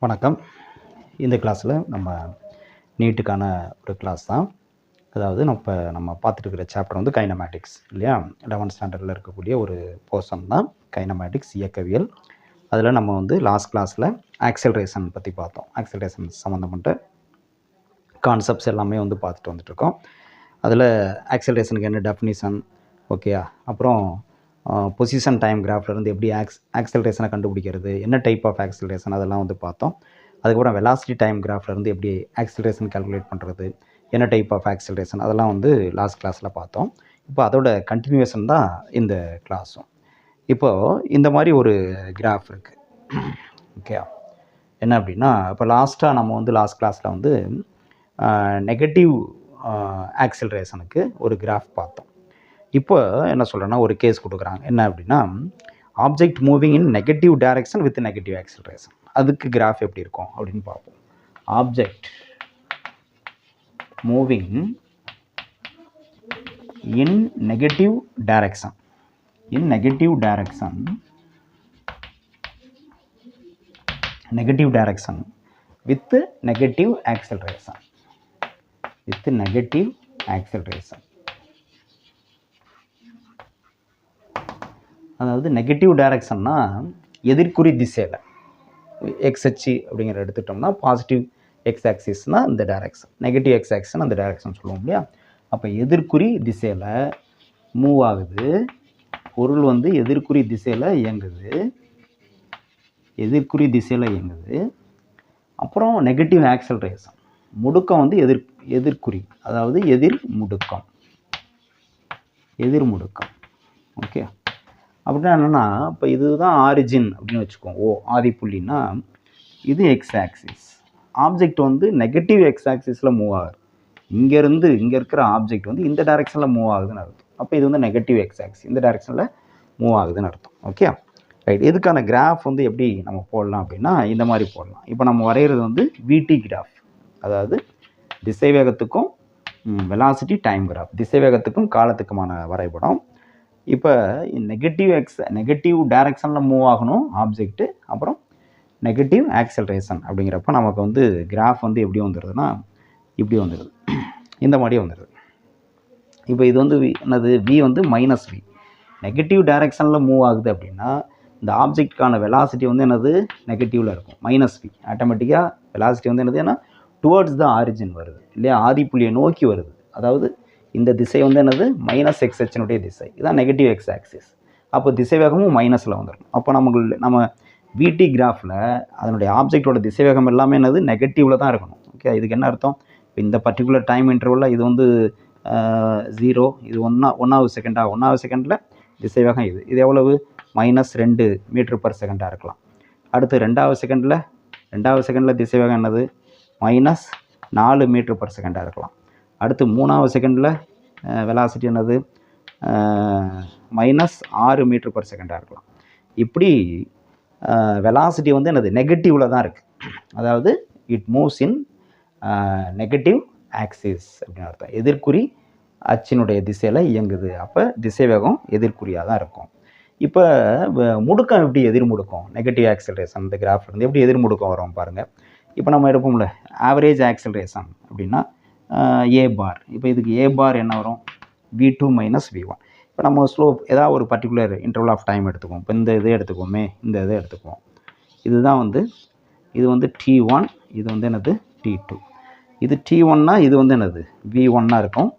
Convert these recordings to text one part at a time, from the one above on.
வணக்கம். இந்த கிளாஸில் நம்ம நீட்டுக்கான ஒரு கிளாஸ் தான். அதாவது நம்ம பார்த்துட்டு இருக்கிற சாப்டர் வந்து கைனமேட்டிக்ஸ் இல்லையா? 11th ஸ்டாண்டர்டில் இருக்கக்கூடிய ஒரு போர்ஷன் தான் கைனமேட்டிக்ஸ், இயக்கவியல். அதில் நம்ம வந்து லாஸ்ட் கிளாஸில் ஆக்சலரேஷன் பற்றி பார்த்தோம். ஆக்சலரேஷன் சம்மந்தப்பட்ட கான்செப்ட்ஸ் எல்லாமே வந்து பார்த்துட்டு வந்துட்டுருக்கோம். அதில் ஆக்சலரேஷனுக்கு என்ன டெஃபினிஷன், ஓகேயா, அப்புறம் பொசிஷன் டைம் கிராஃப்லேருந்து எப்படி ஆக்சலரேஷனை கண்டுபிடிக்கிறது, என்ன டைப் ஆஃப் ஆக்சலரேஷன், அதெல்லாம் வந்து பார்த்தோம். அதுக்கப்புறம் வெலாசிட்டி டைம் கிராஃப்லேருந்து எப்படி ஆக்சலரேஷன் கால்குலேட் பண்ணுறது, என்ன டைப் ஆஃப் ஆக்சலரேஷன், அதெல்லாம் வந்து லாஸ்ட் கிளாஸில் பார்த்தோம். இப்போ அதோட கண்டினியூவேஷன் தான் இந்த கிளாஸும். இப்போது இந்த மாதிரி ஒரு கிராஃப் இருக்குது, ஓகே. என்ன அப்படின்னா, இப்போ நம்ம வந்து லாஸ்ட் கிளாஸில் வந்து நெகட்டிவ் ஆக்சலரேஷனுக்கு ஒரு கிராஃப் பார்த்தோம். இப்போ என்ன சொல்கிறேன்னா, ஒரு கேஸ் கொடுக்குறாங்க. என்ன அப்படின்னா, object moving in negative direction with negative acceleration, அதுக்கு கிராஃப் எப்படி இருக்கும் அப்படின்னு பார்ப்போம். Object moving in negative direction with negative acceleration அதாவது நெகட்டிவ் டைரக்ஷன்னா எதிர்குறி திசையில், எக்ஸ் அச்சு அப்படிங்கிற எடுத்துட்டோம்னா பாசிட்டிவ் எக்ஸ் ஆக்சிஸ்னால் இந்த டைரக்ஷன், நெகட்டிவ் எக்ஸ் ஆக்சிஸ் அந்த டைரக்ஷன் சொல்லுவோம் இல்லையா? அப்போ எதிர்குறி திசையில் மூவ் ஆகுது, பொருள் வந்து எதிர்குறி திசையில் இயங்குது. அப்புறம் நெகட்டிவ் ஆக்சலரேஷன், முடுக்கம் வந்து எதிர்குறி, அதாவது எதிர் முடுக்கம், ஓகே. அப்படின்னா என்னென்னா, இப்போ இதுதான் ஆரிஜின் அப்படின்னு வச்சுக்கோங்க. ஆதி புள்ளின்னா இது எக்ஸ் ஆக்சிஸ். ஆப்ஜெக்ட் வந்து நெகட்டிவ் எக்ஸ் ஆக்சிஸில் மூவ் ஆகுது. இங்கே இருக்கிற ஆப்ஜெக்ட் வந்து இந்த டைரெக்ஷனில் மூவ் ஆகுதுன்னு அர்த்தம். அப்போ இது வந்து நெகட்டிவ் எக்ஸ் ஆக்சிஸ், இந்த டைரெக்ஷனில் மூவ் ஆகுதுன்னு அர்த்தம், ஓகே ரைட். இதுக்கான கிராஃப் வந்து எப்படி நம்ம போடலாம் அப்படின்னா, இந்த மாதிரி போடலாம். இப்போ நம்ம வரைகிறது வந்து விடி கிராஃப், அதாவது திசைவேகத்துக்கும் வெலாசிட்டி டைம் கிராஃப், திசைவேகத்துக்கும் காலத்துக்குமான வரைபடம். இப்போ நெகட்டிவ் டைரக்ஷனில் மூவ் ஆகணும் ஆப்ஜெக்ட்டு, அப்புறம் நெகட்டிவ் ஆக்சலரேஷன் அப்படிங்கிறப்ப நமக்கு வந்து கிராஃப் வந்து எப்படி வந்துடுதுன்னா, இப்படி வந்துடுது, இந்த மாதிரி வந்துடுது. இப்போ இது வந்து என்னது, வி வந்து மைனஸ் வி, நெகட்டிவ் டைரக்ஷனில் மூவ் ஆகுது அப்படின்னா இந்த ஆப்ஜெக்டுக்கான வெலாசிட்டி வந்து என்னது, நெகட்டிவில் இருக்கும், மைனஸ் வி. ஆட்டோமேட்டிக்காக வெலாசிட்டி வந்து என்னது, ஏன்னா டுவர்ட்ஸ் த ஆரிஜின் வருது இல்லையா, ஆதிப்புள்ளியை நோக்கி வருது. அதாவது இந்த திசை வந்து என்னது, மைனஸ் எக்ஸ் அச்சினுடைய திசை, இதுதான் நெகட்டிவ் எக்ஸ் ஆக்சிஸ். அப்போ திசைவேகமும் மைனஸில் வந்துடும். அப்போ நம்ம விடி கிராஃபில் அதனுடைய ஆப்ஜெக்டோட திசைவேகம் எல்லாமே என்னது, நெகட்டிவில் தான் இருக்கணும், ஓகே. இதுக்கு என்ன அர்த்தம், இப்போ இந்த பர்டிகுலர் டைம் இன்டர்வலில் இது வந்து 0, இது ஒன்றாவது செகண்டில் திசைவேகம் இது எவ்வளவு, -2 மீட்டர்/செகண்டாக இருக்கலாம். அடுத்து ரெண்டாவது செகண்டில் திசைவேகம் என்னது, -4 மீட்டர்/செகண்டாக இருக்கலாம். அடுத்து மூணாவது செகண்டில் வெலாசிட்டி என்னது, -6 மீட்டர்/செகண்டாக இருக்கலாம். இப்படி வெலாசிட்டி வந்து என்னது, நெகட்டிவில் தான் இருக்குது. அதாவது it moves in negative axis அப்படின்னு அர்த்தம். எதிர்குறி அச்சினுடைய திசையில் இயங்குது. அப்போ திசைவேகம் எதிர்குறியாக தான் இருக்கும். இப்போ முடுக்கம் எப்படி எதிர்முடுக்கம், நெகட்டிவ் ஆக்சலரேஷன் இந்த கிராஃப்லேருந்து எப்படி எதிர்முடுக்கம் வரும் பாருங்கள். இப்போ நம்ம எடுப்போம்ல ஆவரேஜ் ஆக்சலரேஷன் அப்படின்னா ஏ பார். இப்போ இதுக்கு ஏ பார் என்ன வரும், v2 - v1. இப்போ நம்ம ஸ்லோப் ஏதாவது ஒரு பர்டிகுலர் இன்டர்வல் ஆஃப் டைம் எடுத்துக்குவோம். இப்போ இந்த இதை எடுத்துக்குவோம். இதுதான் வந்து இது வந்து t1, இது வந்து என்னது t2. இது t1னா இது வந்து என்னது v1ஆக இருக்கும்.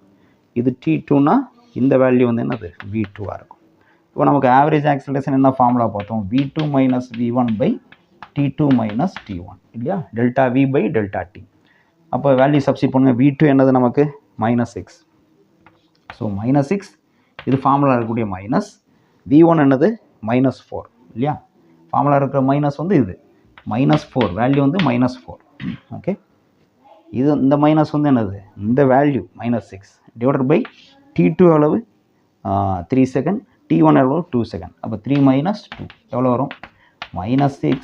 இது t2னா இந்த வேல்யூ வந்து என்னது v2ஆக இருக்கும். இப்போ நமக்கு ஆவரேஜ் ஆக்சலரேஷன் என்ன ஃபார்முலா பார்த்தோம், v2 - v1/t2 - t1 இல்லையா, ΔV/ΔT. அப்போ வேல்யூ சப்ஸ்டிட் பண்ணுங்க. v2 என்னது நமக்கு -6. ஸோ -6 இது ஃபார்முலா இருக்கக்கூடிய மைனஸ், v1 என்னது -4 இல்லையா, ஃபார்முலா இருக்கிற மைனஸ் வந்து இது -4, வேல்யூ வந்து -4, ஓகே. இது இந்த மைனஸ் வந்து என்னது, இந்த வேல்யூ -6 / t2 எவ்வளவு 3 செகண்ட், t1 எவ்வளவு 2 செகண்ட். அப்போ 3 - 2 எவ்வளோ வரும், -6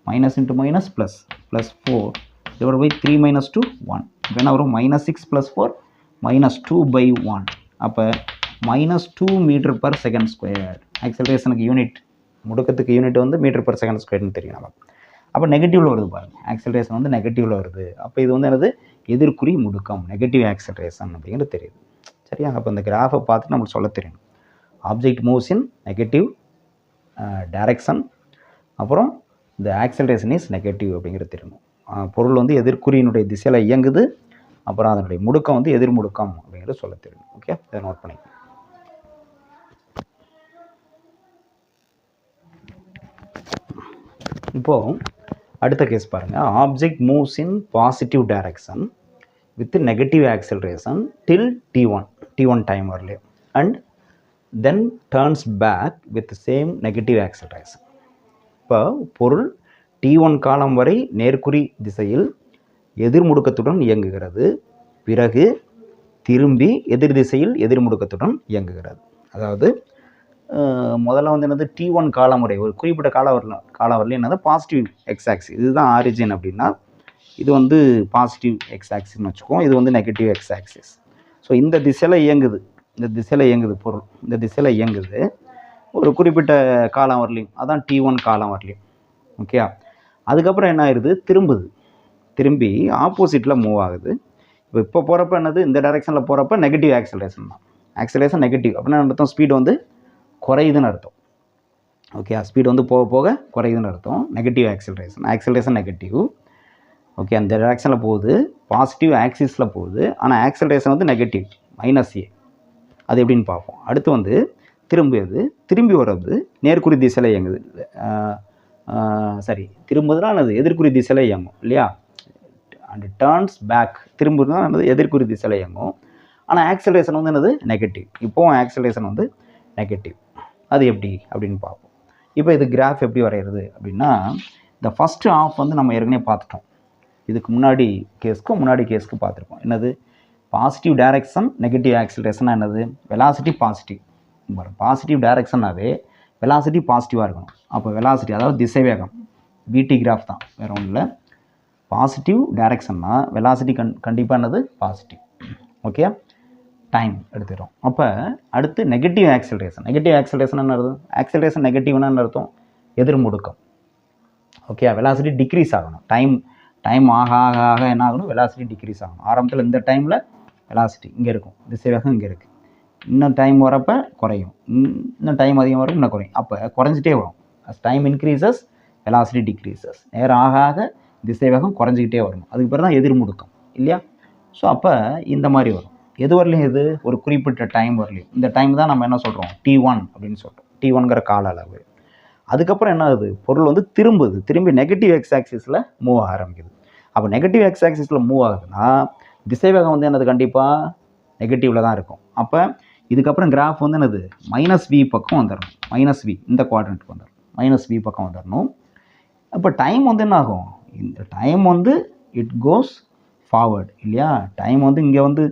மைனஸ் இன்ட்டு மைனஸ் ப்ளஸ் +4 / 3 - 2 1. இப்போ என்ன வரும், -6 + 4 -2/1. அப்போ -2 மீட்டர்/செகண்ட் ஸ்கொயர். ஆக்சலரேஷனுக்கு யூனிட், முடுக்கத்துக்கு யூனிட் வந்து மீட்டர்/செகண்ட் ஸ்கொயர்னு தெரியும் நமக்கு. அப்போ நெகட்டிவில் வருது பாருங்கள், ஆக்சலரேஷன் வந்து நெகட்டிவில் வருது. அப்போ இது வந்து என்னது, எதிர்குறி முடுக்கம், நெகட்டிவ் ஆக்சலரேஷன் அப்படிங்கிறது தெரியுது. சரியா? அப்போ இந்த கிராஃபை பார்த்து நம்மளுக்கு சொல்ல தெரியும். ஆப்ஜெக்ட் மூவ்ஸ் இன் நெகட்டிவ் டைரக்ஷன், அப்புறம் இந்த ஆக்சலரேஷன் இஸ் நெகட்டிவ் அப்படிங்கிறது தெரியணும். பொருள் வந்து எதிர்குறியினுடைய திசையில் இயங்குது, அப்புறம் அதனுடைய முடுக்கம் வந்து எதிர் முடுக்கம் அப்படிங்கிறது சொல்ல தெரியும். ஓகே, இதை நோட் பண்ணிக்கலாம். இப்போது அடுத்த கேஸ் பாருங்கள். Object moves in positive direction with negative acceleration till t1 time வரலையும், and then turns back with same negative acceleration. இப்போ பொருள் t1 காலம் வரை நேர்குறி திசையில் எதிர் முடுக்கத்துடன் இயங்குகிறது, பிறகு திரும்பி எதிர் திசையில் எதிர் முடுக்கத்துடன் இயங்குகிறது. அதாவது முதல்ல வந்து என்னது, t1 காலம் வரை ஒரு குறிப்பிட்ட காலம் வரல என்னது பாசிட்டிவ் எக்ஸ் ஆக்சிஸ், இதுதான் ஆரிஜின் அப்படின்னா இது வந்து பாசிட்டிவ் எக்ஸ் ஆக்சிஸ்னு வச்சுக்கோம், இது வந்து நெகட்டிவ் எக்ஸ் ஆக்சிஸ். ஸோ இந்த திசையில் இயங்குது பொருள், இந்த திசையில் இயங்குது ஒரு குறிப்பிட்ட காலம் வரலையும், அதான் t1 காலம் வரலையும். ஓகே, அதுக்கப்புறம் என்ன ஆயிடுது, திரும்பி ஆப்போசிட்டில் மூவ் ஆகுது. இப்போ போகிறப்ப என்னது, இந்த டைரெக்ஷனில் போகிறப்ப நெகட்டிவ் ஆக்சலரேஷன் தான், ஆக்சலரேஷன் நெகட்டிவ் அப்படின்னா அர்த்தம் ஸ்பீடு வந்து குறையுதுன்னு அர்த்தம். ஓகே, ஸ்பீடு வந்து போக போக குறையுதுன்னு அர்த்தம். Negative acceleration negative. ஓகே, அந்த டைரெக்ஷனில் போகுது, பாசிட்டிவ் ஆக்சிஸில் போகுது, ஆனால் ஆக்சலரேஷன் வந்து நெகட்டிவ் -a. அது எப்படின்னு பார்ப்போம். அடுத்து வந்து திரும்பி வர்றது நேர்குறி திசையில் இயங்குது. திரும்புதுன்னா அது எதிர்குறி திசையில் இயங்கும் இல்லையா, அண்ட் டர்ன்ஸ் பேக், திரும்புதுன்னா அது எதிர்குறி திசையில் இயங்கும், ஆனால் ஆக்சலரேஷன் வந்து என்னது நெகட்டிவ். இப்போவும் ஆக்சலரேஷன் வந்து நெகட்டிவ். அது எப்படி அப்படின்னு பார்ப்போம். இப்போ இது கிராஃப் எப்படி வரைகிறது அப்படின்னா, இந்த ஃபஸ்ட்டு ஆஃப் வந்து நம்ம ஏற்கனவே பார்த்துட்டோம். இதுக்கு முன்னாடி கேஸ்க்கு பார்த்துருக்கோம். என்னது, பாசிட்டிவ் டைரக்ஷன் நெகட்டிவ் ஆக்சலரேஷனாக என்னது, வெலாசிட்டி பாசிட்டிவ் டைரக்ஷனாகவே வெலாசிட்டி பாசிட்டிவாக இருக்கணும். அப்போ வெலாசிட்டி அதாவது திசைவேகம் VT கிராஃப் தான், வேறு ஒன்றும் இல்லை. பாசிட்டிவ் டைரக்ஷன்னா வெலாசிட்டி கண்டிப்பாக என்னது பாசிட்டிவ். ஓகே, டைம் எடுத்துக்கிறோம். அப்போ அடுத்து நெகட்டிவ் ஆக்சலரேஷன் என்ன அர்த்தம், ஆக்சலரேஷன் நெகட்டிவ்னா என்ன அர்த்தம், எதிர் முடுக்கம். ஓகே, வெலாசிட்டி டிக்ரீஸ் ஆகணும். டைம் ஆக ஆக ஆக என்ன ஆகணும், வெலாசிட்டி டிக்ரீஸ் ஆகணும். ஆரம்பத்தில் இந்த டைமில் வெலாசிட்டி இங்கே இருக்கும், திசைவேகம் இங்கே இருக்குது, இன்னும் டைம் வரப்போ குறையும், இன்னும் டைம் அதிகம் வரப்போ இன்னும் குறையும். அப்போ குறைஞ்சிட்டே வரும். As time increases velocity decreases, நேரம் ஆக ஆக திசைவேகம் குறைஞ்சிக்கிட்டே வரணும். அதுக்கு பிறகு தான் எதிர் முடுக்கம் இல்லையா. ஸோ அப்போ இந்த மாதிரி வரும். எது வரலையும், இது ஒரு குறிப்பிட்ட டைம் வரலையும், இந்த டைம் தான் நம்ம என்ன சொல்கிறோம், t1 அப்படின்னு சொல்கிறோம். t1ங்கிற கால அளவு. அதுக்கப்புறம் என்ன ஆகுது, பொருள் வந்து திரும்பி நெகட்டிவ் எக்ஸ் ஆக்சிஸில் மூவ் ஆரம்பிக்குது. அப்போ நெகட்டிவ் எக்ஸ் ஆக்சிஸில் மூவ் ஆகுதுன்னா திசைவேகம் வந்து என்னது கண்டிப்பாக நெகட்டிவில் தான் இருக்கும். அப்போ இதுக்கப்புறம் கிராஃப் வந்து என்னது -v பக்கம் வந்துடணும், -v இந்த குவாட்ரண்ட்டுக்கு வந்துடணும், -v பக்கம் வந்துடணும். அப்போ டைம் வந்து என்ன ஆகும், இந்த டைம் வந்து இட் கோஸ் ஃபார்வர்டு இல்லையா. டைம் வந்து இங்கே வந்து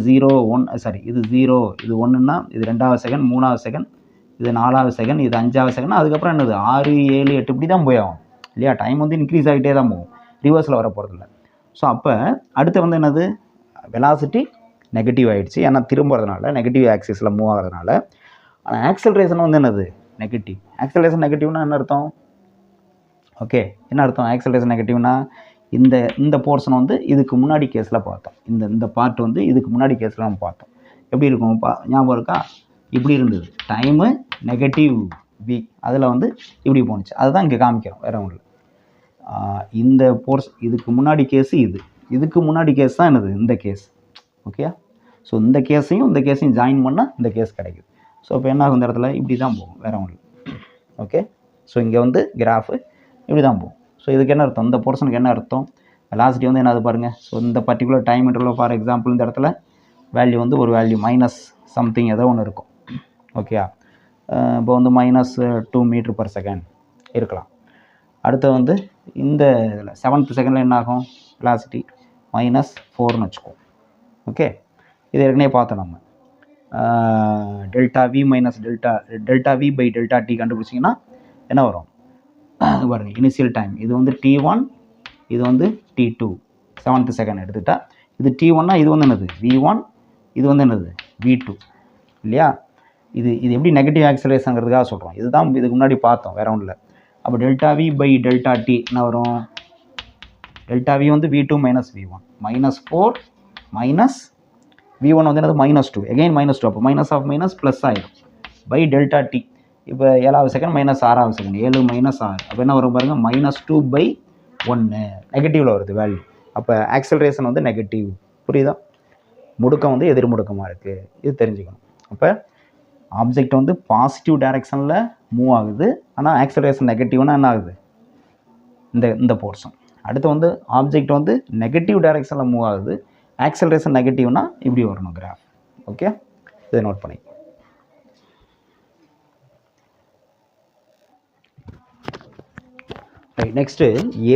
0 1 இது 0 இது 1ன்னா இது 2வது செகண்ட் 3வது செகண்ட் இது 4வது செகண்ட் இது 5வது செகண்ட், அதுக்கப்புறம் என்னது 6 7 8 இப்படி தான் போய் ஆகும் இல்லையா. டைம் வந்து இன்க்ரீஸ் ஆகிட்டே தான் போகும், ரிவர்ஸில் வர போகிறதில்ல. ஸோ அப்போ அடுத்து வந்து என்னது, வெலாசிட்டி நெகட்டிவ் ஆகிடுச்சு, ஏன்னா திரும்புறதுனால நெகட்டிவ் ஆக்சிஸில் மூவ் ஆகிறதுனால. ஆனால் ஆக்சலரேஷன் வந்து என்னது நெகட்டிவ். ஆக்சலரேஷன் நெகட்டிவ்னா என்ன அர்த்தம், ஓகே என்ன அர்த்தம், ஆக்சலரேஷன் நெகட்டிவ்னா இந்த போர்ஷன் வந்து இதுக்கு முன்னாடி கேஸில் பார்த்தோம், இந்த பார்ட் வந்து இதுக்கு முன்னாடி கேஸில் நம்ம பார்த்தோம். எப்படி இருக்கும் ஞாபகம் இருக்கா, இப்படி இருந்தது, டைமு நெகட்டிவ் v, அதில் வந்து இப்படி போணுச்சு, அதுதான் இங்கே காமிக்கிறோம், வேறு ஒன்றும் இல்லை. இந்த இதுக்கு முன்னாடி கேஸு இதுக்கு முன்னாடி கேஸ் தான் என்னது இந்த கேஸ். ஓகே, ஸோ இந்த கேஸையும் ஜாயின் பண்ணால் இந்த கேஸ் கிடைக்குது. ஸோ இப்போ என்ன ஆகும், இந்த இடத்துல இப்படி தான் போகும், வேறு ஒன்றும் இல்லை. ஓகே, ஸோ இங்கே வந்து கிராஃபு இப்படி தான் போகும். ஸோ இதுக்கு என்ன அர்த்தம், இந்த போர்ஷனுக்கு என்ன அர்த்தம், வெலாசிட்டி வந்து என்னது பாருங்கள். ஸோ இந்த particular time interval for example இந்த இடத்துல வேல்யூ வந்து ஒரு வேல்யூ -something ஏதோ ஒன்று இருக்கும். ஓகே, இப்போ வந்து -2 m/s இருக்கலாம். அடுத்து வந்து இந்த இதில் 7th செகண்டில் என்ன ஆகும், வெலாசிட்டி -4ன்னு வச்சுக்கோம். ஓகே, இது ஏற்கனவே பார்த்தோம் நம்ம. ΔV - ΔV/ΔT கண்டுபிடிச்சிங்கன்னா என்ன வரும் பாருங்கள், இனிஷியல் டைம் இது வந்து t1, இது வந்து t2, 7th செகண்ட் எடுத்துக்கிட்டா இது t1னா இது வந்து என்னது v1, இது வந்து என்னது v2 இல்லையா. இது எப்படி நெகட்டிவ் ஆக்சலரேஷனுங்கிறதுக்காக சொல்கிறோம். இதுதான் இதுக்கு முன்னாடி பார்த்தோம், வேறு ஒன்றும் இல்லை. அப்போ delta V by delta T என்ன வரும்? டெல்டா வி வந்து V2 minus V1 -4 minus V1 வந்து என்னது -2 எகைன் -2 அப்போ மைனஸ் ஆஃப் மைனஸ் ப்ளஸ் ஆகிடும் பை டெல்டா டி. இப்போ 7வது செகண்ட் மைனஸ் 6வது செகண்ட் 7 மைனஸ் 6 அப்போ என்ன வரும் பாருங்கள் -2/1 நெகட்டிவில் வருது வேல்யூ. அப்போ ஆக்சலரேஷன் வந்து நெகட்டிவ். புரியுதா? முடுக்கம் வந்து எதிர் முடுக்கமாக இருக்குது, இது தெரிஞ்சுக்கணும். அப்போ ஆப்ஜெக்ட் வந்து பாசிட்டிவ் டைரெக்ஷனில் மூவ் ஆகுது, ஆனால் ஆக்சலரேஷன் நெகட்டிவ்னா என்ன ஆகுது? இந்த போர்ஷன். அடுத்து வந்து ஆப்ஜெக்ட் வந்து நெகட்டிவ் டைரெக்ஷனில் மூவ் ஆகுது, ஆக்சலரேஷன் நெகட்டிவ்னா இப்படி வரணும் கிராஃப். ஓகே, இதை நோட் பண்ணி. ரைட், நெக்ஸ்ட்டு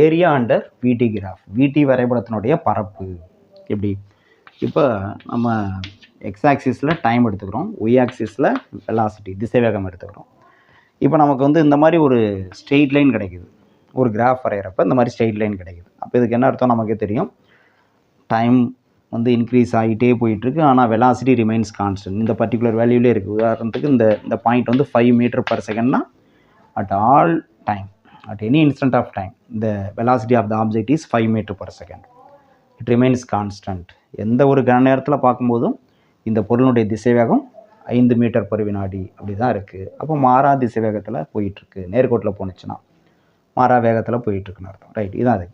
ஏரியா அண்டர் விடி கிராஃப். விடி வரைபடத்தினுடைய பரப்பு எப்படி? இப்போ நம்ம எக்ஸ் ஆக்சிஸில் டைம் எடுத்துக்கிறோம், ஒய் ஆக்சிஸில் வெலாசிட்டி திசைவேகம் எடுத்துக்கிறோம். இப்போ நமக்கு வந்து இந்த மாதிரி ஒரு ஸ்ட்ரெயிட் லைன் கிடைக்குது, ஒரு கிராஃப் வரைகிறப்ப இந்த மாதிரி ஸ்ட்ரெயிட் லைன் கிடைக்குது. அப்போ இதுக்கு என்ன அர்த்தம் நமக்கே தெரியும், டைம் வந்து இன்க்ரீஸ் ஆகிட்டே போயிட்டுருக்கு, ஆனால் வெலாசிட்டி ரிமைன்ஸ் கான்ஸ்டன்ட், இந்த பர்டிகுலர் வேல்யூலே இருக்குது. உதாரணத்துக்கு இந்த பாயிண்ட் வந்து 5 மீட்டர் பர் செகண்ட்னா at all time, at any instant of time, the velocity of the object is 5 meter per second. It remains constant. எந்த ஒரு கன நேரத்தில் பார்க்கும்போதும் இந்த பொருளுடைய திசைவேகம் 5 மீட்டர் பர் வினாடி அப்படி தான் இருக்குது. அப்போ மாறா திசைவேகத்தில் போயிட்டுருக்கு. நேர்கோட்டில் போணுச்சுன்னா மாறா வேகத்தில் போயிட்டுருக்குன்னு அர்த்தம். ரைட், இதான் அது.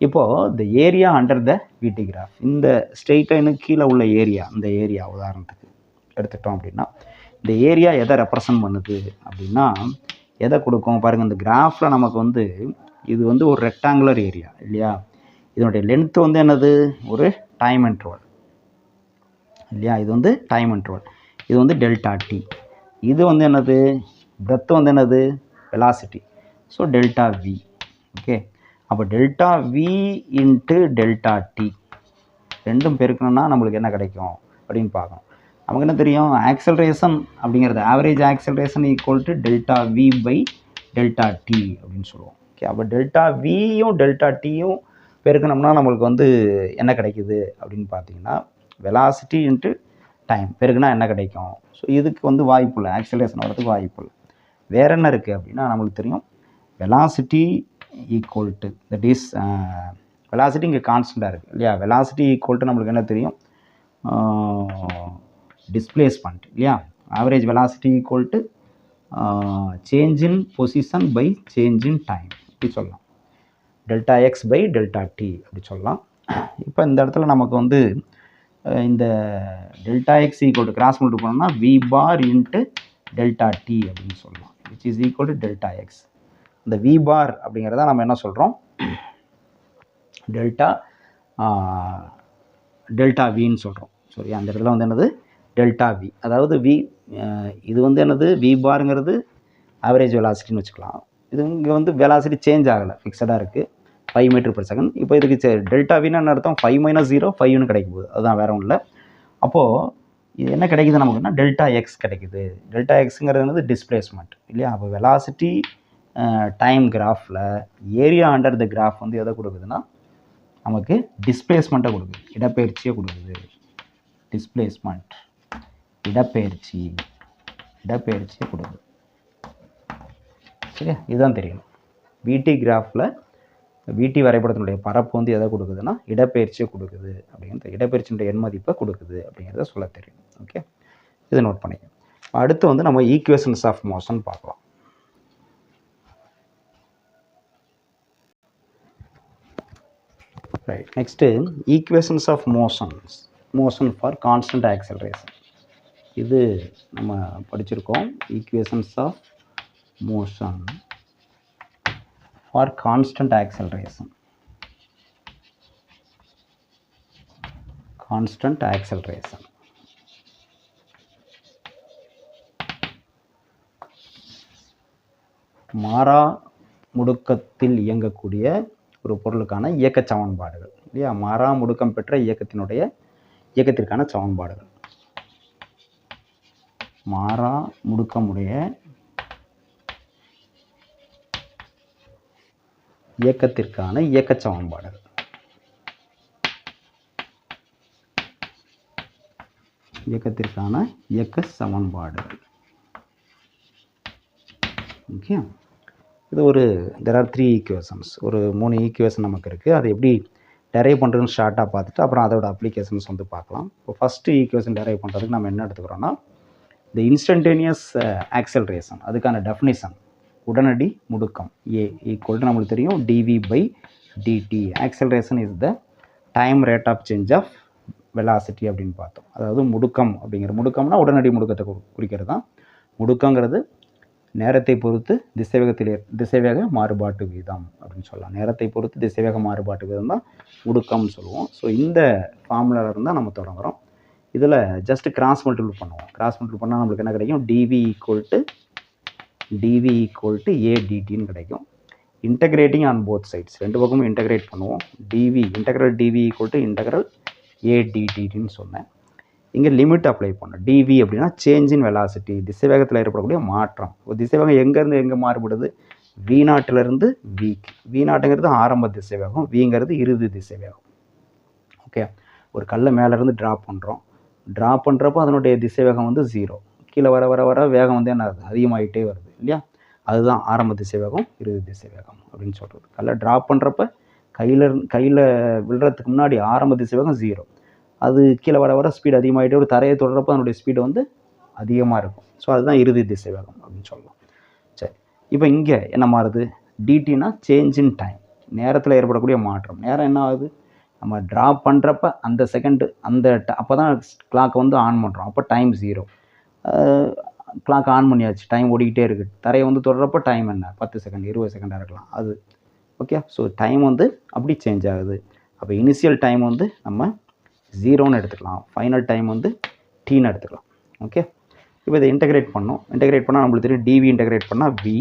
இப்போது இந்த ஏரியா அண்டர் த விடி கிராஃப், இந்த ஸ்ட்ரெயிட் லைனுக்கு கீழே உள்ள ஏரியா, இந்த ஏரியா உதாரணத்துக்கு எடுத்துட்டோம் அப்படின்னா இந்த ஏரியா எதை ரெப்ரசன்ட் பண்ணுது அப்படின்னா எதை கொடுக்கும் பாருங்கள். இந்த கிராஃபில் நமக்கு வந்து இது வந்து ஒரு ரெக்டாங்குலர் ஏரியா இல்லையா, இதனுடைய லென்த்து வந்து என்னது, ஒரு டைம் இன்டர்வல் இல்லையா, இது வந்து டைம் இன்டர்வல், இது வந்து டெல்டா டி, இது வந்து என்னது, பிரெத் வந்து என்னது, velocity, so delta V. Okay, அப்போ delta V into delta T ரெண்டும் பெருக்கணும்னா நம்மளுக்கு என்ன கிடைக்கும் அப்படின்னு பார்க்கணும். நமக்கு என்ன தெரியும், ஆக்சலரேஷன் அப்படிங்கிறது average acceleration equal to delta V by delta T அப்படின்னு சொல்லுவோம். ஓகே, அப்போ டெல்டா வியும் டெல்டா டியும் பெருக்கணும்னா நம்மளுக்கு வந்து என்ன கிடைக்குது அப்படின்னு பார்த்தீங்கன்னா வெலாசிட்டி இன்ட்டு டைம் பெருக்குனா என்ன கிடைக்கும். ஸோ இதுக்கு வந்து வாய்ப்பு இல்லை, ஆக்சலரேஷன் வரதுக்கு வாய்ப்பு இல்லை. வேறு என்ன இருக்குது அப்படின்னா நம்மளுக்கு தெரியும் velocity equal to that is velocity இங்கே கான்ஸ்டண்ட்டாக இருக்குது இல்லையா, வெலாசிட்டி ஈக்குவல் டு நம்மளுக்கு என்ன தெரியும், டிஸ்பிளேஸ்மெண்ட் இல்லையா, average velocity equal to change in position by change in time இப்படி சொல்லலாம், delta X by delta T அப்படி சொல்லலாம். இப்போ இந்த இடத்துல நமக்கு வந்து இந்த delta X equal to cross multiple பண்ணோம்னா V bar into delta T அப்படின்னு சொல்லலாம், which is equal to delta X. இந்த வி பார் அப்படிங்கிறத நம்ம என்ன சொல்கிறோம், டெல்டா வின்னு சொல்கிறோம். சரி, அந்த இடத்துல வந்து என்னது டெல்டா வி, அதாவது வி, இது வந்து என்னது வி பாருங்கிறது ஆவரேஜ் வெலாசிட்டின்னு வச்சுக்கலாம். இது இங்கே வந்து வெலாசிட்டி சேஞ்ச் ஆகலை, ஃபிக்ஸடாக இருக்குது 5 மீட்டர் பர் செகண்ட். இப்போ இதுக்கு டெல்டா வின்னு என்ன அர்த்தம், 5 - 0 5ன்னு கிடைக்கும் போது அதுதான் வேறு ஒன்றும் இல்லை. அப்போது இது என்ன கிடைக்குது நமக்குன்னா டெல்டா எக்ஸ் கிடைக்குது. டெல்டா எக்ஸுங்கிறது என்னது டிஸ்பிளேஸ்மெண்ட் இல்லையா. அப்போ வெலாசிட்டி டைம் கிராஃபில் ஏரியா அண்டர் த கிராஃப் வந்து எதை கொடுக்குதுன்னா நமக்கு டிஸ்பிளேஸ்மெண்ட்டை கொடுக்குது, இடப்பெயர்ச்சியை கொடுக்குது. டிஸ்பிளேஸ்மெண்ட் இடப்பெயர்ச்சியை கொடுக்குது. சரியா, இதுதான் தெரியணும். விடி கிராஃபில் விடி வரைபடத்தினுடைய பரப்பு வந்து எதை கொடுக்குதுன்னா இடப்பெயர்ச்சியை கொடுக்குது அப்படிங்கிறது, இடப்பெயர்ச்சியினுடைய எண் மதிப்பை கொடுக்குது அப்படிங்கிறத சொல்ல தெரியும். ஓகே, இதை நோட் பண்ணிக்க. அடுத்து வந்து நம்ம ஈக்குவேஷன்ஸ் ஆஃப் மோஷன் பார்க்கலாம். Right, next equations of motion for constant acceleration. இது நம்ம படிச்சிருக்கோம். Equations of motion for constant acceleration. மாறா முடுக்கத்தில் இயங்கக்கூடிய ஒரு பொருளுக்கான இயக்க சமன்பாடுகள் இல்லையா, மாறா முடுக்கம் பெற்ற இயக்கத்திற்கான சமன்பாடுகள், மாறா முடுக்கமுடைய இயக்கத்திற்கான இயக்க சமன்பாடுகள். ஓகே, இது ஒரு there are 3 ஈக்குவேஷன்ஸ், ஒரு 3 ஈக்குவேஷன் நமக்கு இருக்குது. அது எப்படி டெரைவ் பண்ணுறதுன்னு ஷார்ட்டாக பார்த்துட்டு அப்புறம் அதோட அப்ளிகேஷன்ஸ் வந்து பார்க்கலாம். இப்போ ஃபஸ்ட்டு ஈக்குவேஷன் டெரைவ் பண்ணுறதுக்கு நம்ம என்ன எடுத்துக்கிறோன்னா, இந்த இன்ஸ்டன்டேனியஸ் ஆக்சலரேஷன் அதுக்கான டெஃபினிஷன் உடனடி முடுக்கம் ஏ ஈக்குவல் டு நம்மளுக்கு தெரியும் dv by dt. Acceleration is the time rate of change of velocity அப்படின்னு பார்த்தோம். அதாவது முடுக்கம் அப்படிங்கிற முடுக்கம்னா உடனடி முடுக்கத்தை குறிக்கிறது தான். முடுக்கங்கிறது நேரத்தை பொறுத்து திசைவேக மாறுபாட்டு வீதம் அப்படின்னு சொல்லலாம். நேரத்தை பொறுத்து திசைவேக மாறுபாட்டு வீதம் தான் முடுக்கம்னு சொல்லுவோம். ஸோ இந்த ஃபார்முலாவில் இருந்தால் நம்ம தொடங்குறோம். இதில் ஜஸ்ட் கிராஸ் மல்டிபிள் பண்ணுவோம். கிராஸ் மல்டிபிள் பண்ணால் நம்மளுக்கு என்ன கிடைக்கும், டிவி ஈக்குவல் டு ஏடிடின்னு கிடைக்கும். இன்டகிரேட்டிங் ஆன் போத் சைட்ஸ், ரெண்டு பக்கமும் இன்டகிரேட் பண்ணுவோம். Integral DV equal to integral ஏடிடின்னு சொன்னேன். இங்கே லிமிட் அப்ளை பண்ணணும். டிவி அப்படின்னா சேஞ்ச் இன் வெலாசிட்டி, திசைவேகத்தில் ஏற்படக்கூடிய மாற்றம். ஒரு திசைவேகம் எங்கேருந்து எங்கே மாறுபடுது, V0லேருந்து விக்கு. V0ங்கிறது ஆரம்ப திசைவேகம், விங்கிறது இறுதி திசைவேகம். ஓகே, ஒரு கல்லை மேலேருந்து ட்ராப் பண்ணுறப்போ அதனுடைய திசைவேகம் வந்து 0. கீழே வர வர வர வேகம் வந்து என்ன ஆகுது, அதிகமாகிட்டே வருது இல்லையா. அதுதான் ஆரம்ப திசைவேகம் இறுதி திசைவேகம் அப்படின்னு சொல்கிறது. கல்லை ட்ராப் பண்ணுறப்ப கையில் விழுறதுக்கு முன்னாடி ஆரம்ப திசைவேகம் 0. அது கீழே வர வர ஸ்பீடு அதிகமாகிட்டே ஒரு தரையை தொடரப்போ அதனுடைய ஸ்பீடு வந்து அதிகமாக இருக்கும். ஸோ அதுதான் இறுதி திசைவேகம் அப்படின்னு சொல்லலாம். சரி, இப்போ இங்கே என்ன மாறுது, டிடினா சேஞ்ச் இன் டைம், நேரத்தில் ஏற்படக்கூடிய மாற்றம். நேரம் என்ன ஆகுது, நம்ம ட்ராப் பண்ணுறப்ப அந்த செகண்டு அப்போ தான் கிளாக்கை வந்து ஆன் பண்ணுறோம். அப்போ டைம் 0. கிளாக் ஆன் பண்ணியாச்சு, டைம் ஓடிக்கிட்டே இருக்குது. தரையை வந்து தொடரப்போ டைம் என்ன 10 செகண்ட் 20 செகண்டாக இருக்கலாம் அது. ஓகே, ஸோ டைம் வந்து அப்படி சேஞ்ச் ஆகுது. அப்போ இனிஷியல் டைம் வந்து நம்ம 0ன்னு எடுத்துக்கலாம், ஃபைனல் டைம் வந்து டீன்னு எடுத்துக்கலாம். ஓகே, இப்போ இதை இன்டகிரேட் பண்ணோம். இன்டகிரேட் பண்ணால் நம்மளுக்கு தெரியும் டிவி இன்டகிரேட் பண்ணால் வி,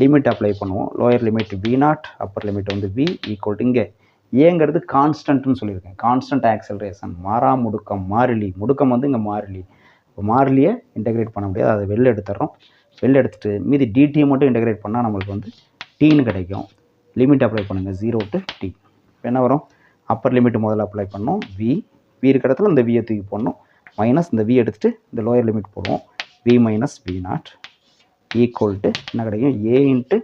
லிமிட் அப்ளை பண்ணுவோம். Lower limit V0, upper limit வந்து V ஈக்குவல் டு இங்கே ஏங்கிறது கான்ஸ்டன்ட்னு சொல்லியிருக்கேன். கான்ஸ்டன்ட் ஆக்சலரேஷன், மாறா முடுக்கம், மாறிலி. முடுக்கம் வந்து இங்கே மாறிலி. இப்போ மாறிலியை இன்டகிரேட் பண்ண முடியாது, அதை வெளில எடுத்துடுறோம். வெளில எடுத்துகிட்டு மீதி டிடியை மட்டும் இன்டகிரேட் பண்ணால் நம்மளுக்கு வந்து டீன்னு கிடைக்கும். லிமிட் அப்ளை பண்ணுங்கள் 0 to t. இப்போ என்ன வரும், அப்பர் லிமிட் முதல்ல அப்ளை பண்ணோம், வி இருக்கிற இடத்துல இந்த வியை தூக்கி போடணும், மைனஸ் இந்த வி எடுத்துகிட்டு இந்த லோயர் லிமிட் போடுவோம், V minus V0 equal to என்ன கிடைக்கும், ஏ இன்ட்டு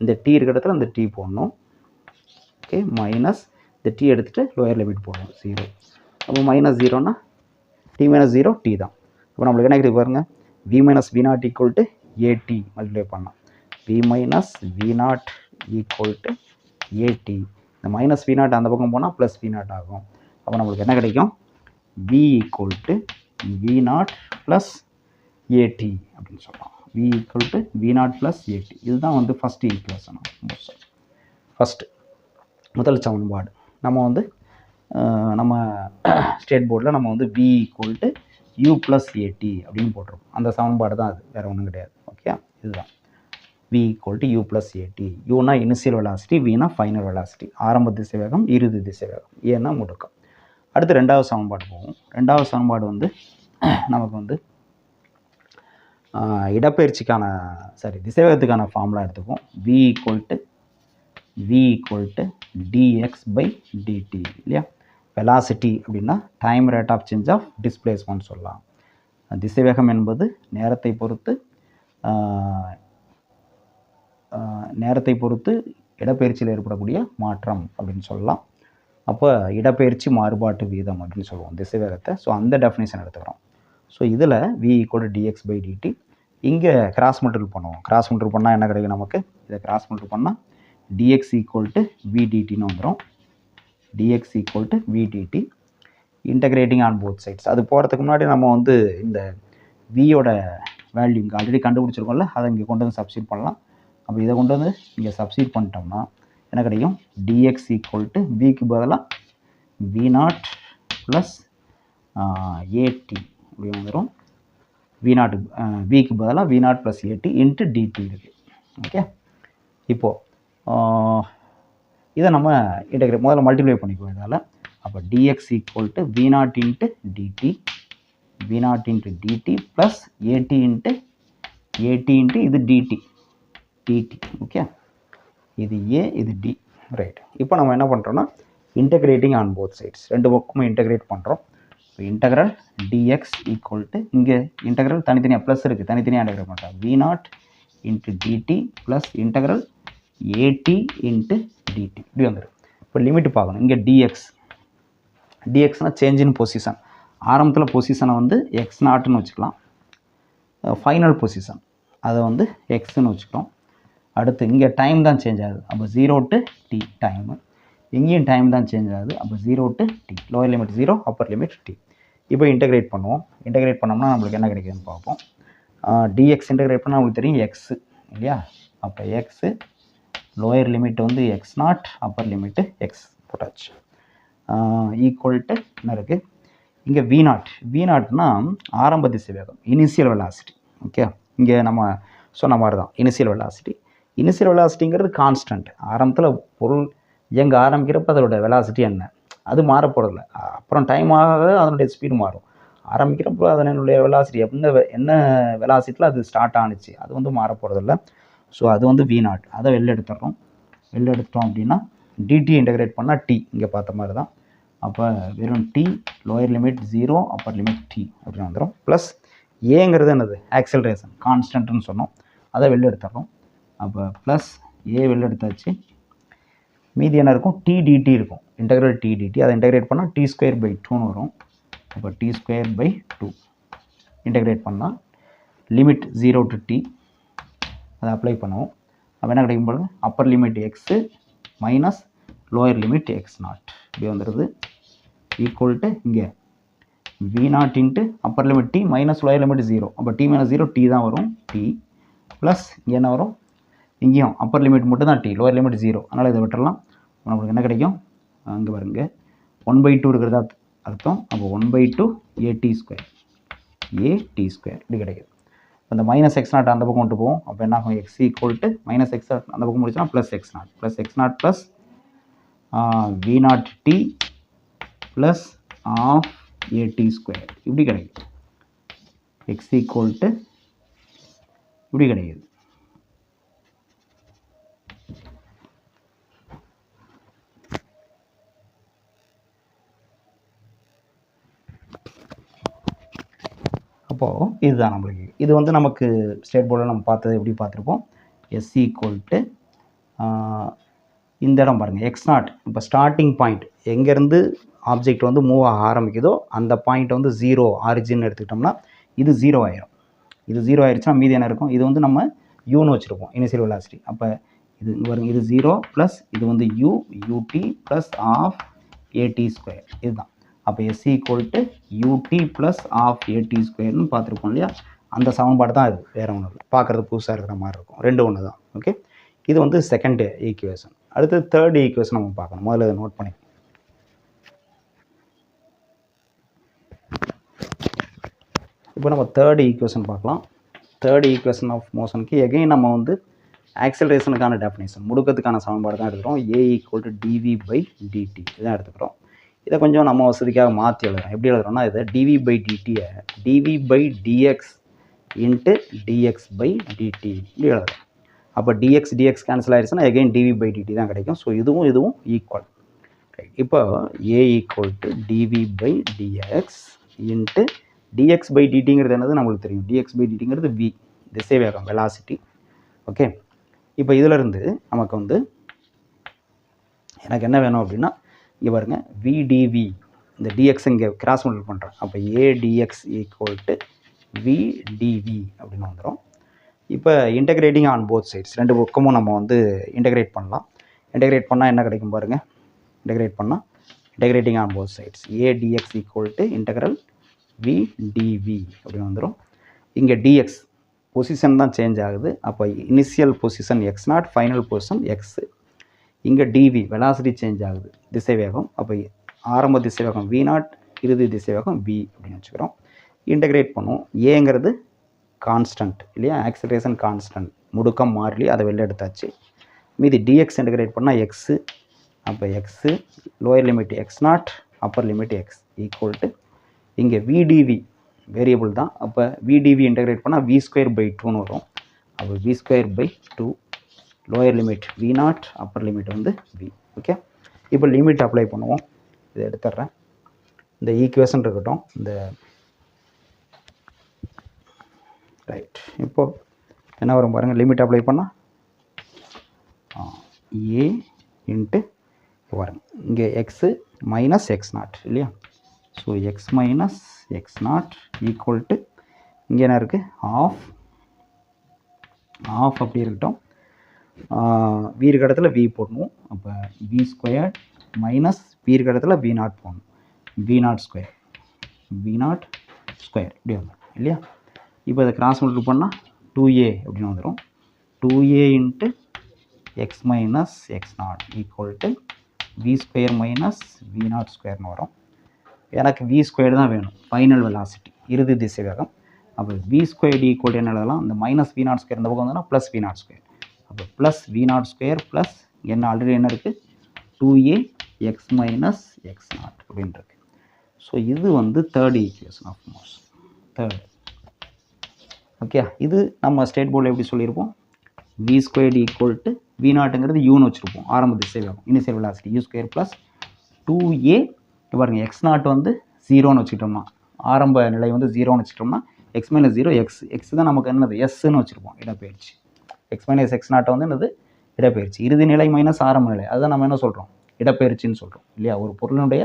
இந்த டி இருக்கிற இடத்துல இந்த டி போடணும். ஓகே, மைனஸ் இந்த டி எடுத்துகிட்டு லோயர் லிமிட் போடுவோம் 0. அப்போ மைனஸ் 0னா டி மைனஸ் 0 டி தான். இப்போ நம்மளுக்கு என்ன கிடைக்கும் பாருங்கள், V minus V0 equal to AT multiply பண்ணலாம். V minus V0 equal to AT. இந்த மைனஸ் V0 அந்த பக்கம் போனால் ப்ளஸ் V0 ஆகும். அப்போ நம்மளுக்கு என்ன கிடைக்கும், V equal to V0 plus AT அப்படின்னு சொல்லலாம். V equal to V0 plus AT. இதுதான் வந்து ஃபஸ்ட்டு ஈக்குவேஷன். ஃபஸ்ட்டு முதல் சமன்பாடு நம்ம வந்து நம்ம ஸ்டேட் போர்டில் நம்ம வந்து V equal to U plus AT அப்படின்னு போட்டிருக்கோம். அந்த சமன்பாடு தான் அது, வேறு ஒன்றும் கிடையாது. ஓகே, இதுதான் V equal to U plus AT. யூனா இனிஷியல் வெலாசிட்டி, வினா ஃபைனல் வெலாசிட்டி. ஆரம்ப திசைவேகம், இறுதி திசைவேகம், ஏன்னா முடுக்கம். அடுத்து ரெண்டாவது சமன்பாடு போவோம். ரெண்டாவது சமன்பாடு வந்து நமக்கு வந்து இடப்பெயர்ச்சிக்கான திசைவேகத்துக்கான ஃபார்முலா எடுத்துப்போம். V equal to dx by dt இல்லையா. வெலாசிட்டி அப்படின்னா time rate of change of displacement சொல்லலாம். திசைவேகம் என்பது நேரத்தை பொறுத்து இடப்பெயர்ச்சியில் ஏற்படக்கூடிய மாற்றம் அப்படின்னு சொல்லலாம். அப்போ இடப்பெயர்ச்சி மாறுபாட்டு வீதம் அப்படின்னு சொல்லுவோம் திசைவேகத்தை. ஸோ அந்த டெஃபினேஷன் எடுத்துக்கிறோம். ஸோ இதில் V equal to dx by dt. இங்கே கிராஸ் மல்டிபிள் பண்ணுவோம். கிராஸ் மல்டிபிள் பண்ணால் என்ன கிடைக்கும் நமக்கு, இதை கிராஸ் மல்டிபிள் பண்ணால் dx ஈக்குவல் டு vdtன்னு வந்துடும். dx equal to vdt integrating on both sides. அது போகிறதுக்கு முன்னாடி நம்ம வந்து இந்த வியோட வேல்யூ இங்கே ஆல்ரெடி கண்டுபிடிச்சிருக்கோம்ல, அதை இங்கே கொண்டு வந்து சப்ஸ்டிட் பண்ணலாம். அப்போ இதை கொண்டு வந்து இங்கே சப்ஸ்டிட் பண்ணிட்டோம்னா என்ன கிடைக்கும், dx ஈக்குவல் டு விக்கு பதிலாக V0 ப்ளஸ் ஏடி அப்படி வந்துடும். V0 விக்கு பதிலாக V0 plus a t into DD இருக்குது. ஓகே, இப்போது இதை நம்ம இன்டகிரேட் முதல்ல மல்டிப்ளை பண்ணிக்குவோம் இதால். அப்போ dx equal to V0 into DD plus a t into இது டிடி. ஓகே, இது ஏ, இது டி. ரைட், இப்போ நம்ம என்ன பண்ணுறோன்னா இன்டகிரேட்டிங் ஆன் போத் சைட்ஸ், ரெண்டு பக்கமும் இன்டகிரேட் பண்ணுறோம். இப்போ இன்டகிரல் dx ஈக்குவல் டு இங்கே இன்டகிரல் தனித்தனியாக ப்ளஸ் இருக்குது, தனித்தனியாக இன்டகிரேட் பண்ணுறோம். V0 into DD plus integral AT into DT இப்படி வந்துடும். இப்போ லிமிட் பார்க்கணும். இங்கே டிஎக்ஸ்னால் சேஞ்ச் இன் பொசிஷன். ஆரம்பத்தில் பொசிஷனை வந்து எக்ஸ் நாட்டுன்னு வச்சுக்கலாம். ஃபைனல் பொசிஷன் அதை வந்து எக்ஸ்ன்னு வச்சுக்கிறோம். அடுத்து இங்கே டைம் தான் சேஞ்ச் ஆகுது. அப்போ 0 to t டைமு. இங்கேயும் டைம் தான் சேஞ்ச் ஆகுது. அப்போ 0 to t. Lower limit 0, upper limit t. இப்போ இன்டெகிரேட் பண்ணுவோம். இன்டெகிரேட் பண்ணோம்னா நம்மளுக்கு என்ன கிடைக்குதுன்னு பார்ப்போம். டிஎக்ஸ் இன்டெகிரேட் பண்ணால் நம்மளுக்கு தெரியும் எக்ஸு இல்லையா. அப்போ எக்ஸு லோயர் லிமிட் வந்து X not, Appar limit X போட்டாச்சு. ஈக்குவல் டு என்ன இருக்குது இங்கே வி நாட்னா ஆரம்ப திசை வேகம், இனிஷியல் வெலாசிட்டி. ஓகே, இங்கே நம்ம சொன்ன மாதிரி தான் இனிஷியல் வெலாசிட்டி. இனிஷியல் வெலாசிட்டிங்கிறது கான்ஸ்டன்ட். ஆரம்பத்தில் பொருள் இயங்க ஆரம்பிக்கிறப்ப அதோட வெலாசிட்டி என்ன, அது மாறப்போறதில்லை. அப்புறம் டைம் ஆக அதனுடைய ஸ்பீடு மாறும். ஆரம்பிக்கிறப்போ அதனுடைய வெலாசிட்டி என்ன வெலாசிட்டியில் அது ஸ்டார்ட் ஆணுச்சு, அது வந்து மாறப்போறதில்லை. ஸோ அது வந்து வி நாட். அதை வெளில எடுத்துடுறோம். வெளில எடுத்துட்டோம் அப்படின்னா டிடி இன்டெகிரேட் பண்ணால் டி இங்கே பார்த்த மாதிரி தான். அப்போ வெறும் t lower limit 0, upper limit t அப்படின்னு வந்துடும். ப்ளஸ் ஏங்கிறது என்னது ஆக்சலரேஷன் கான்ஸ்டன்ட்னு சொன்னோம், அதை வெளில எடுத்துடுறோம். அப்போ ப்ளஸ் ஏ வெளில எடுத்தாச்சு. மீதி என்ன இருக்கும், டிடிடி இருக்கும், இன்டெகிரல் டிடிடி. அதை இன்டெகிரேட் பண்ணால் t²/2ன்னு வரும். அப்போ t²/2 இன்டெகிரேட் பண்ணால் லிமிட் 0 to t அதை அப்ளை பண்ணுவோம். அப்போ என்ன கிடைக்கும் போது upper limit x minus lower limit x naught இப்படி வந்துடுது. ஈக்குவல் டு இங்கே v naught into upper limit t minus lower limit 0. அப்போ டி மைனஸ் 0 டி தான் வரும். டி ப்ளஸ் இங்கே என்ன வரும், இங்கேயும் அப்பர் லிமிட் மட்டும் தான் டி, லோயர் லிமிட் 0. அதனால் இதை விட்டுடலாம். நம்மளுக்கு என்ன கிடைக்கும், அங்கே பாருங்க 1/2 இருக்கிறதா அர்த்தம். அப்போ 1/2 AT² இப்படி கிடைக்குது. அந்த மைனஸ் எக்ஸ் நாட் அந்த பக்கம் கொண்டு போவோம். அப்போ என்ன ஆகும், X equal to minus X அந்த பக்கம் முடிச்சோன்னா plus X nought plus V nought T plus half AT² இப்படி கிடைக்குது. எக்ஸ் ஈக்குவல் டு இப்படி கிடைக்குது. அப்போது இதுதான் நம்மளுக்கு. இது வந்து நமக்கு ஸ்டேட் போர்டில் நம்ம பார்த்தது எப்படி பார்த்துருப்போம். எஸ் ஈக்குவல் டு இந்த இடம் பாருங்கள் எக்ஸ் நாட். இப்போ ஸ்டார்டிங் பாயிண்ட் எங்கேருந்து ஆப்ஜெக்ட் வந்து மூவ் ஆக ஆரம்பிக்குதோ அந்த பாயிண்ட் வந்து 0 ஆரிஜின் எடுத்துக்கிட்டோம்னா இது 0 ஆயிரும். இது 0 ஆயிடுச்சுன்னா மீதி என்ன இருக்கும், இது வந்து நம்ம யூன்னு வச்சுருப்போம் இனிஷியல் வெலாசிட்டி. அப்போ இது பாருங்க இது 0 ப்ளஸ் இது வந்து ut ப்ளஸ் ஆஃப் AT² இதுதான். அப்போ S equal to ut plus half AT²ன்னு பார்த்துருப்போம் இல்லையா. அந்த சமன்பாடு தான் இது, வேறு ஒன்று இல்லை. பார்க்குறது புதுசாக இருக்கிற மாதிரி இருக்கும், ரெண்டு ஒன்று தான். ஓகே, இது வந்து செகண்ட் ஈக்குவேஷன். அடுத்து தேர்ட் ஈக்குவேஷன் நம்ம பார்க்கணும். முதல்ல இதை நோட் பண்ணி இப்போ நம்ம தேர்ட் ஈக்குவேஷன் பார்க்கலாம். தேர்ட் ஈக்குவேஷன் ஆஃப் மோஷனுக்கு எகைன் நம்ம வந்து ஆக்சலரேஷனுக்கான டெஃபினேஷன் முடுக்கத்துக்கான சமன்பாடு தான் எடுத்துக்கிறோம். a ஈக்குவல் டு dv/dt இதான் எடுத்துக்கிறோம். இதை கொஞ்சம் நம்ம வசதிக்காக மாற்றி எழுதுறோம். எப்படி எழுதுறோம்னா இதை dv/dt-ஐ dv/dx இன்ட்டு dx/dt இப்படி எழுதுறோம். அப்போ dx கேன்சல் ஆயிடுச்சுன்னா எகைன் dv/dt தான் கிடைக்கும். ஸோ இதுவும் ஈக்குவல். இப்போ a equal to dv/dx into dx/dtங்கிறது என்னது நம்மளுக்கு தெரியும். dx/dtங்கிறது v திசை வேகம் வெலாசிட்டி. ஓகே, இப்போ இதிலிருந்து நமக்கு வந்து எனக்கு என்ன வேணும் அப்படின்னா இங்கே பாருங்க vdv இந்த dx இங்கே கிராஸ் மல்டிபிள் பண்ணுறேன். அப்போ adx ஈக்குவல் டு vdv அப்படின்னு வந்துடும். இப்போ இன்டெகிரேட்டிங் ஆன் போத் சைட்ஸ் ரெண்டு பக்கமும் நம்ம வந்து இன்டெகிரேட் பண்ணலாம். இன்டெகிரேட் பண்ணால் என்ன கிடைக்கும் பாருங்கள். இன்டெகிரேட் பண்ணால் integrating on both sides adx equal to integral vdv அப்படின்னு வந்துடும். இங்கே dx பொசிஷன் தான் சேஞ்ச் ஆகுது. அப்போ initial position X not, final position x. இங்கே டிவி வெலாசிட்டி சேஞ்ச் ஆகுது, திசை வேகம். அப்போ ஆரம்ப திசை வேகம் வி நாட், இறுதி திசை வேகம் வி அப்படின்னு வச்சுக்கிறோம். இன்டெகிரேட் பண்ணுவோம். ஏங்கிறது கான்ஸ்டன்ட் இல்லையா, ஆக்சலரேஷன் கான்ஸ்டன்ட், முடுக்கம் மாறிலி, அதை வெளில எடுத்தாச்சு. மீதி டிஎக்ஸ் இன்டெகிரேட் பண்ணால் எக்ஸு. அப்போ x lower limit x not, upper limit X equal to இங்கே vdv வேரியபிள் தான். அப்போ vdv இன்டெகிரேட் பண்ணால் v²/2ன்னு வரும். அப்போ v²/2 lower limit v not, upper limit வந்து v. ஓகே, இப்போ லிமிட் அப்ளை பண்ணுவோம். இதை எடுத்துட்றேன். இந்த ஈக்குவேஷன் இருக்கட்டும். இந்த ரைட், இப்போது என்ன வரும் பாருங்கள், லிமிட் அப்ளை பண்ணால் ஏ இன்ட்டு பாருங்க இங்கே எக்ஸு மைனஸ் எக்ஸ் நாட் இல்லையா. So X minus X not equal to இங்கே என்ன இருக்குது, ஆஃப் அப்படி இருக்கட்டும். v இருக்க இடத்துல v போடணும். அப்போ v ஸ்கொயர் மைனஸ் v இருக்க இடத்துல v நாட் போடணும். v நாட் ஸ்கொயர் இப்படி வந்துடும் இல்லையா. இப்போ இதை கிராஸ் மல்டிப்ளை பண்ணால் 2a அப்படின்னு வந்துடும். 2a into X minus X not equal to v square minus v not ஸ்கொயர்னு வரும். எனக்கு v ஸ்கொயர் தான் வேணும், ஃபைனல் வெலாசிட்டி, இறுதி திசை வேகம். அப்போ v ஸ்கொயர் ஈக்குவல் என்ன எழுதலாம், இந்த மைனஸ் v நாட் ஸ்கொயர் இந்த பக்கம் வந்தோன்னா ப்ளஸ் v நாட் ஸ்கொயர். அப்போ plus v naught square plus என்ன ஆல்ரெடி என்ன இருக்குது 2a X minus X not அப்படின்னு இருக்கு. ஸோ இது வந்து third equation of motion, third. Okay, இது நம்ம ஸ்டேட் போர்டில் எப்படி சொல்லியிருப்போம், v square equal to v நாட்டுங்கிறது யூன்னு வச்சுருப்போம், ஆரம்ப திசை வேகம், initial velocity u square plus 2a. பாருங்கள் எக்ஸ் நாட் வந்து 0ன்னு வச்சுக்கிட்டோம்னா, ஆரம்ப நிலை வந்து 0ன்னு வச்சுக்கிட்டோம்னா எக்ஸ் மைனஸ் 0 எக்ஸ் தான் நமக்கு என்னது எஸ்ன்னு வச்சுருப்போம், இடப்பெயர்ச்சி. எக்ஸ் மைனஸ் எக்ஸ் நாட்டை வந்து என்னது இடப்பெயர்ச்சி. இறுதி நிலை மைனஸ் ஆரம்ப நிலை, அதுதான் நம்ம என்ன சொல்கிறோம், இடப்பெயர்ச்சின்னு சொல்கிறோம் இல்லையா. ஒரு பொருளினுடைய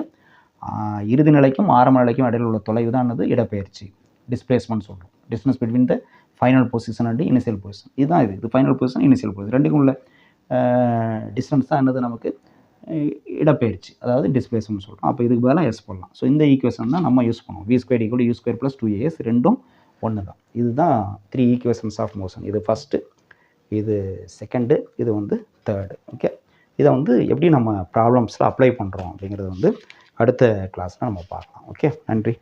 இறுதி நிலைக்கும் ஆரம்ப நிலைக்கும் இடையில் உள்ள தொலைவு தான் என்னது இடப்பெயர்ச்சி, டிஸ்பிளேஸ்மெண்ட் சொல்கிறோம். Distance between the final position and initial position. இதுதான் இது ஃபைனல் பொசிஷன், இனிஷியல் பொசிஷன் ரெண்டுக்கும் உள்ள டிஸ்டன்ஸ் தான் என்னது நமக்கு இடப்பெயர்ச்சி, அதாவது டிஸ்பிளேஸ்மெண்ட் சொல்கிறோம். அப்போ இதுக்கு பதிலாக எஸ் போடலாம். ஸோ இந்த ஈக்குவேஷன் தான் நம்ம யூஸ் பண்ணுவோம். v square equal u square plus 2as, ரெண்டும் ஒன்று தான். இதுதான் 3 ஈக்குவேஷன்ஸ் ஆஃப் மோஷன். இது ஃபஸ்ட்டு, இது செகண்டு, இது வந்து தேர்டு. ஓகே, இதை வந்து எப்படி நம்ம ப்ராப்ளம்ஸில் அப்ளை பண்ணுறோம் அப்படிங்கிறது வந்து அடுத்த கிளாஸில் நம்ம பார்க்கலாம். ஓகே, நன்றி.